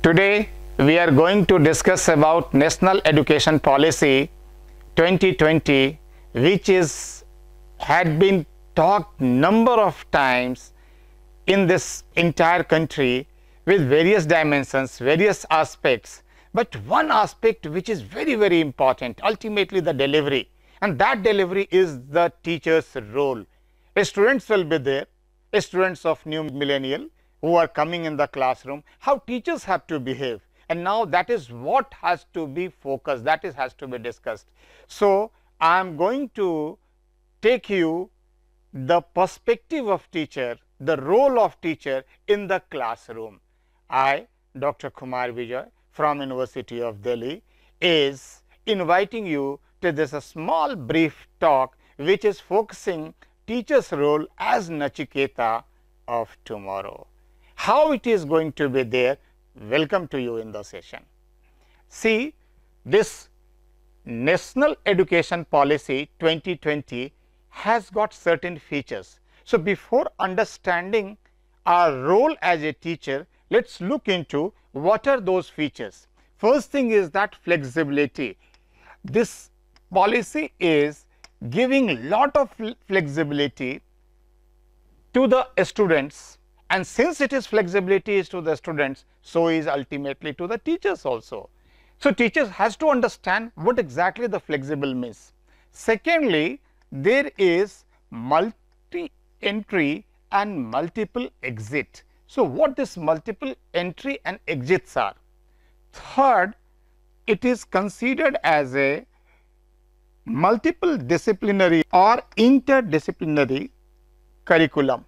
Today we are going to discuss about National Education Policy 2020, which had been talked number of times in this entire country with various dimensions, various aspects. But one aspect which is very, very important, ultimately the delivery, and that delivery is the teacher's role. Students will be there, students of new millennial who are coming in the classroom, how teachers have to behave, and now that is what has to be focused, that has to be discussed. So I am going to take you the perspective of teacher, the role of teacher in the classroom. I, Dr. Kr Bijoy from University of Delhi, is inviting you to this small brief talk which is focusing teacher's role as Nachiketa of tomorrow. How it is going to be there? Welcome to you in the session. See, this National Education Policy 2020 has got certain features. So before understanding our role as a teacher, let's look into what are those features. First thing is that flexibility. This policy is giving lot of flexibility to the students, and since it is flexibility is to the students, so is ultimately to the teachers also. So teachers has to understand what exactly the flexible means. Secondly, there is multi-entry and multiple exit. So what this multiple entry and exits are. Third, it is considered as a multiple disciplinary or interdisciplinary curriculum.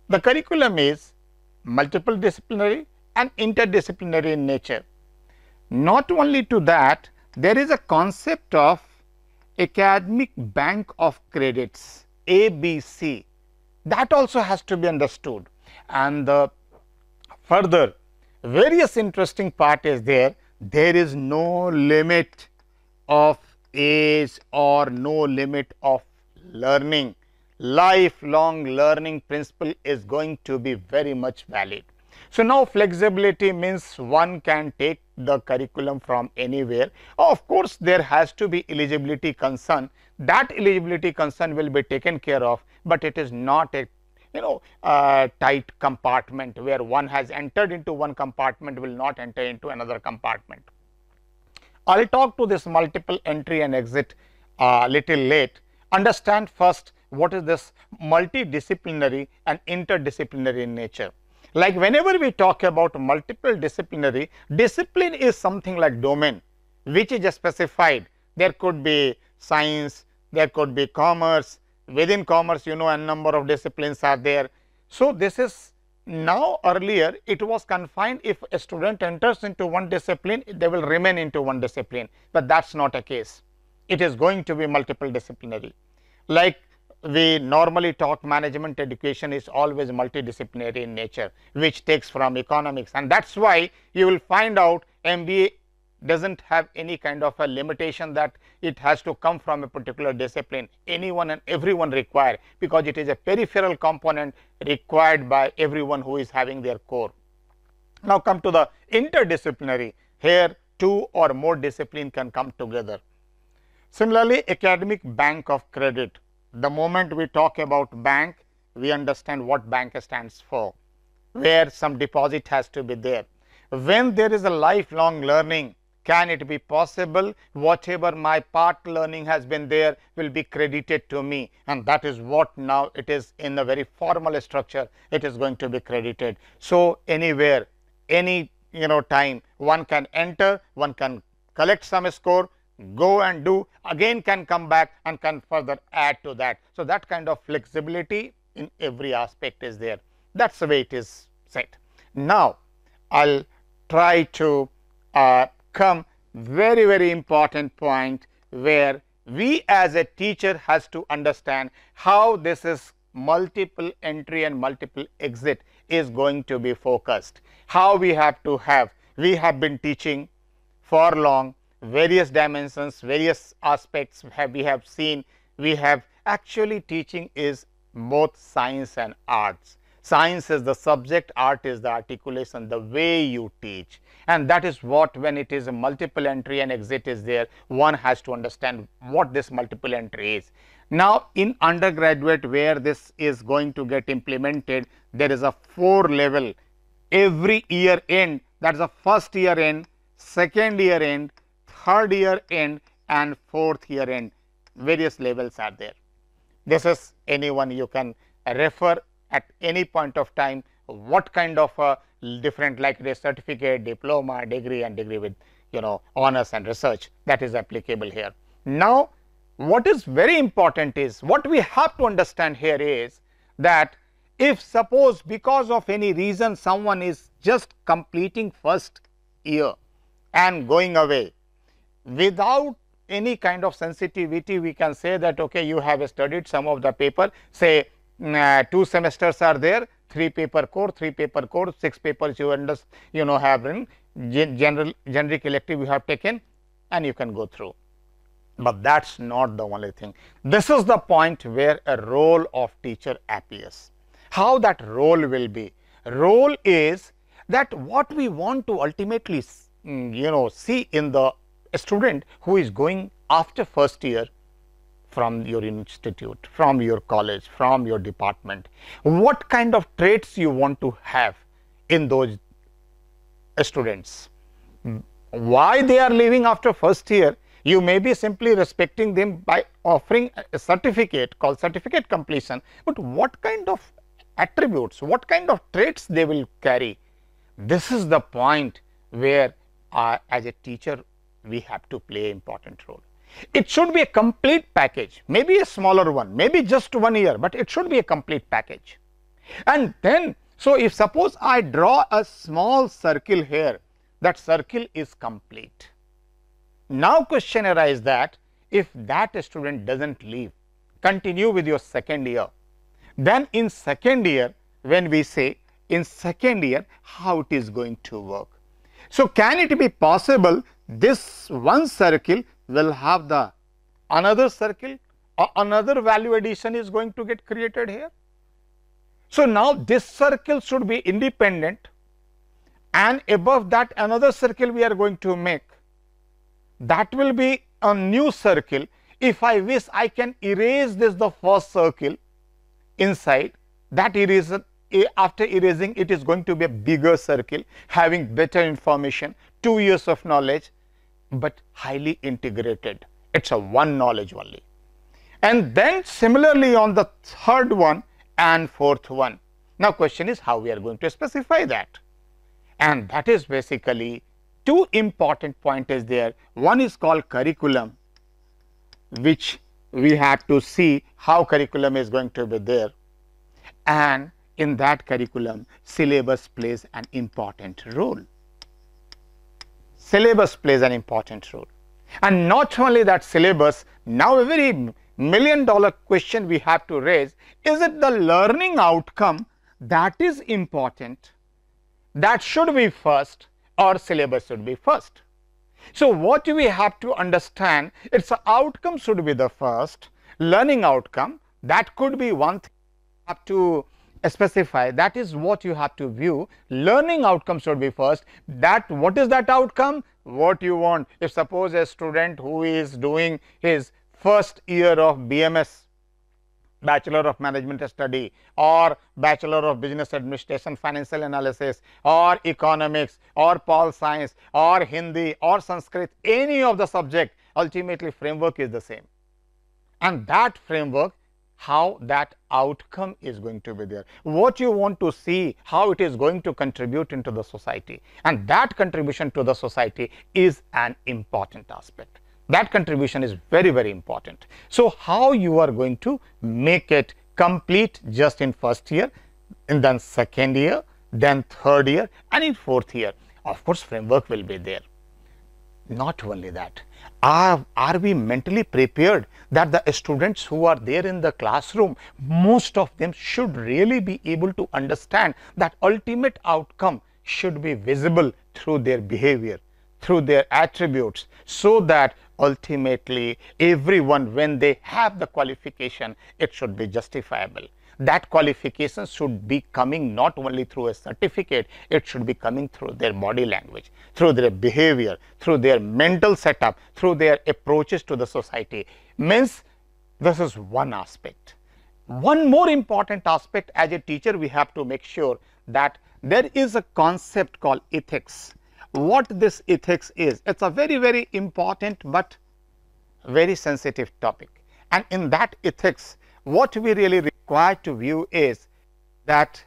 The curriculum is multiple disciplinary and interdisciplinary in nature. Not only to that, there is a concept of academic bank of credits, ABC, that also has to be understood. And the further various interesting part is there is no limit of age or no limit of learning. Lifelong learning principle is going to be very much valid. So now flexibility means one can take the curriculum from anywhere. Of course, there has to be eligibility concern. That eligibility concern will be taken care of, but it is not a tight compartment where one has entered into one compartment will not enter into another compartment. I will talk to this multiple entry and exit little late. Understand first what is this multidisciplinary and interdisciplinary in nature. Like whenever we talk about multiple disciplinary, discipline is something like domain which is specified. There could be science, there could be commerce, within commerce a number of disciplines are there. So this is now, earlier it was confined, if a student enters into one discipline they will remain into one discipline, but that is not a case. It is going to be multiple disciplinary. Like we normally talk, management education is always multidisciplinary in nature, which takes from economics, and that is why you will find out MBA does not have any kind of a limitation that it has to come from a particular discipline. Anyone and everyone require, because it is a peripheral component required by everyone who is having their core. Now come to the interdisciplinary. Here two or more discipline can come together. Similarly, academic bank of credit. The moment we talk about bank, we understand what bank stands for, where some deposit has to be there. When there is a lifelong learning, can it be possible whatever my part learning has been there will be credited to me, and that is what now it is in a very formal structure, it is going to be credited. So anywhere, any time one can enter, one can collect some score, go and do, again can come back and can further add to that. So that kind of flexibility in every aspect is there. That is the way it is set. Now I will try to come very, very important point where we as a teacher has to understand how this is multiple entry and multiple exit is going to be focused. How we have to have, we have been teaching for long, various dimensions, various aspects we have seen. We have actually teaching is both science and arts. Science is the subject, art is the articulation, the way you teach. and that is what, when it is a multiple entry and exit is there, one has to understand what this multiple entry is. Now, in undergraduate where this is going to get implemented, there is a 4 level every year end, that is a first year end, second year end, third year end and fourth year end. Various levels are there. This is anyone you can refer at any point of time what kind of a different, like a certificate, diploma, degree and degree with honors and research, that is applicable here. Now, what is very important is, what we have to understand here is that if suppose because of any reason someone is just completing first year and going away without any kind of sensitivity, we can say that okay, you have studied some of the paper, say 2 semesters are there, 3 paper core, 3 paper core, 6 papers you have in generic elective you have taken, and you can go through. But that is not the only thing. This is the point where a role of teacher appears. How that role will be? Role is that what we want to ultimately see in the student who is going after first year from your institute, from your college, from your department, what kind of traits you want to have in those students. Why they are leaving after first year? You may be simply respecting them by offering a certificate called certificate completion, but what kind of attributes, what kind of traits they will carry? This is the point where as a teacher we have to play an important role. It should be a complete package, maybe a smaller one, maybe just 1 year, but it should be a complete package. And then, so if suppose I draw a small circle here, that circle is complete. Now, question arises that if that student does not leave, continue with your second year, then in second year, when we say in second year, how it is going to work? So, can it be possible this one circle will have the another circle or another value addition is going to get created here? So, now this circle should be independent, and above that another circle we are going to make. That will be a new circle. If I wish, I can erase this the first circle inside. That eraser, after erasing, it is going to be a bigger circle having better information, 2 years of knowledge, but highly integrated. It is a one knowledge only. And then similarly on the third one and fourth one. Now, question is how we are going to specify that, and that is basically 2 important points is there. One is called curriculum, which we have to see how curriculum is going to be there, and in that curriculum syllabus plays an important role. Syllabus plays an important role, and not only that syllabus, now a very $1,000,000 question we have to raise, is it the learning outcome that is important, that should be first, or syllabus should be first? So, what we have to understand, its outcome should be the first, learning outcome, that could be one thing you have to specify, that is what you have to view. Learning outcome should be first. That what is that outcome? What you want? If suppose a student who is doing his first year of BMS, Bachelor of Management Study, or Bachelor of Business Administration, Financial Analysis, or Economics, or Pol Science, or Hindi, or Sanskrit, any of the subject, ultimately framework is the same. And that framework, how that outcome is going to be there, what you want to see, how it is going to contribute into the society, and that contribution to the society is an important aspect. That contribution is very, very important. So, how you are going to make it complete just in first year, and then second year, then third year, and in fourth year? Of course, framework will be there. Not only that, are we mentally prepared that the students who are there in the classroom, most of them should really be able to understand that ultimate outcome should be visible through their behavior, through their attributes, so that ultimately everyone, when they have the qualification, it should be justifiable. that qualification should be coming not only through a certificate, it should be coming through their body language, through their behavior, through their mental setup, through their approaches to the society. Means this is one aspect. One more important aspect, as a teacher we have to make sure that there is a concept called ethics. What this ethics is, it's a very important but very sensitive topic. And in that ethics, what we really require to view is that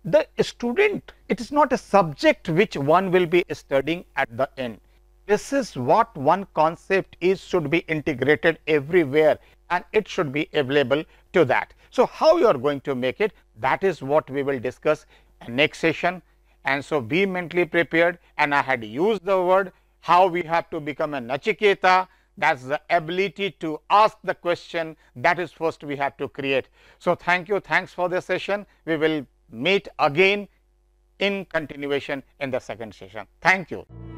the student, it is not a subject which one will be studying at the end. This is what one concept is, should be integrated everywhere, and it should be available to that. So, how you are going to make it, that is what we will discuss in next session. And so, be mentally prepared, and I had used the word how we have to become a Nachiketa. That is the ability to ask the question, that is first we have to create. So, thank you, thanks for this session. We will meet again in continuation in the second session. Thank you.